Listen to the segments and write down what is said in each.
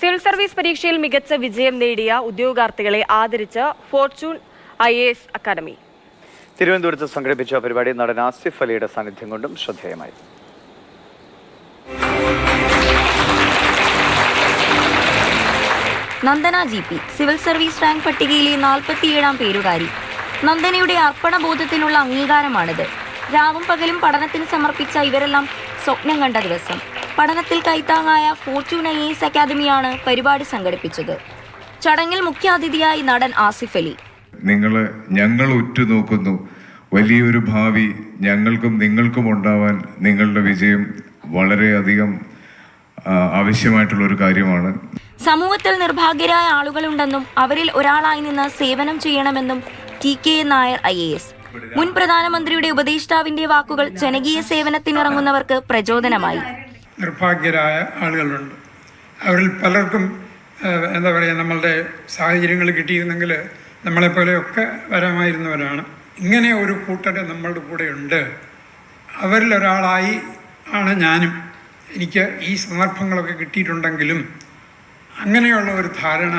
Civil service പരീക്ഷയിൽ മികച്ച വിജയം നേടിയ ഉദ്യോഗാർത്ഥികളെ ആദരിച്ച് ഫോർച്യൂൺ IAS അക്കാദമി. തിരുവനന്തപുരത്ത് സംഘടിപ്പിച്ച പരിപാടി നടൻ ആസിഫ് അലിയുടെ സാന്നിധ്യം കൊണ്ടും ശ്രദ്ധേയമായി. Nandana GP civil service rank പട്ടികയിലെ 47ാം പേരുകാരി. നന്ദനയുടെ അർപ്പണബോധത്തിനുള്ള അംഗീകാരമാണിത്. രാവും പകലും പഠനത്തിന് സമർപ്പിച്ച ഇവരെല്ലാം സ്വപ്നം കണ്ട ദിവസം. പഠനത്തിൽ കൈത്താങ്ങായ ഫോർച്യൂൺ IAS അക്കാദമിയാണ് പരിപാടി സംഘടിപ്പിച്ചത്. ചടങ്ങിൽ മുഖ്യാതിഥിയായി നടൻ ആസിഫ് അലി. ഞങ്ങൾ ഉറ്റുനോക്കുന്നു, വലിയൊരു ഭാവി ഞങ്ങൾക്കും നിങ്ങൾക്കും ഉണ്ടാവാൻ നിങ്ങളുടെ വിജയം വളരെയധികം ആവശ്യമായിട്ടുള്ള ഒരു കാര്യമാണ്. സമൂഹത്തിൽ നിർഭാഗ്യരായ ആളുകളുണ്ടെന്നും അവരിൽ ഒരാളായി നിന്ന് സേവനം ചെയ്യണമെന്നും TK നായർ IAS. മുൻ പ്രധാനമന്ത്രിയുടെ ഉപദേഷ്ടാവിന്റെ വാക്കുകൾ ജനകീയ സേവനത്തിനിറങ്ങുന്നവർക്ക് പ്രചോദനമായി. നിർഭാഗ്യരായ ആളുകളുണ്ട്. അവരിൽ പലർക്കും എന്താ പറയുക, നമ്മളുടെ സാഹചര്യങ്ങൾ കിട്ടിയിരുന്നെങ്കിൽ നമ്മളെപ്പോലെയൊക്കെ വരാമായിരുന്നവരാണ്. ഇങ്ങനെ ഒരു കൂട്ടർ നമ്മളുടെ കൂടെ ഉണ്ട്. അവരിൽ ഒരാളായി ആണ് ഞാനും. എനിക്ക് ഈ സന്ദർഭങ്ങളൊക്കെ കിട്ടിയിട്ടുണ്ടെങ്കിലും അങ്ങനെയുള്ള ഒരു ധാരണ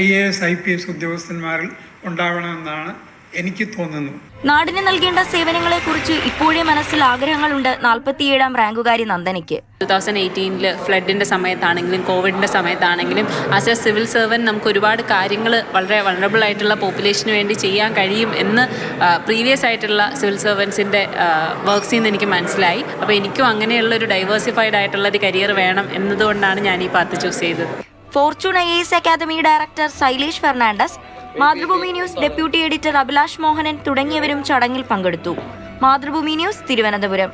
IAS IPS ഉദ്യോഗസ്ഥന്മാരിൽ ഉണ്ടാവണമെന്നാണ് എനിക്ക് തോന്നുന്നത്. നാടിന് നൽകേണ്ട സേവനങ്ങളെക്കുറിച്ച് ഇപ്പോഴേ മനസ്സിൽ ആഗ്രഹങ്ങളുണ്ട് 47ാം റാങ്കുകാരി നന്ദനയ്ക്ക്. 2018 ഫ്ലഡിൻ്റെ സമയത്താണെങ്കിലും കോവിഡിൻ്റെ സമയത്താണെങ്കിലും ആസ് എ സിവിൽ സർവൻറ്റ് നമുക്ക് ഒരുപാട് കാര്യങ്ങൾ വളരെ വൾണറബിൾ ആയിട്ടുള്ള പോപ്പുലേഷന് വേണ്ടി ചെയ്യാൻ കഴിയും എന്ന് പ്രീവിയസ് ആയിട്ടുള്ള സിവിൽ സർവൻസിൻ്റെ വർക്ക്സിൽ നിന്ന് എനിക്ക് മനസ്സിലായി. അപ്പോൾ എനിക്കും അങ്ങനെയുള്ളൊരു ഡൈവേഴ്സിഫൈഡ് ആയിട്ടുള്ളൊരു കരിയർ വേണം എന്നതുകൊണ്ടാണ് ഞാൻ ഈ പാത്ത് ചൂസ് ചെയ്തത്. Fortune IAS Academy director Sailesh Fernandez, Mathrubhumi news deputy editor Abhilash Mohanan തുടങ്ങിയവരും ചടങ്ങിൽ പങ്കെടുത്തു. മാതൃഭൂമി ന്യൂസ്, തിരുവനന്തപുരം.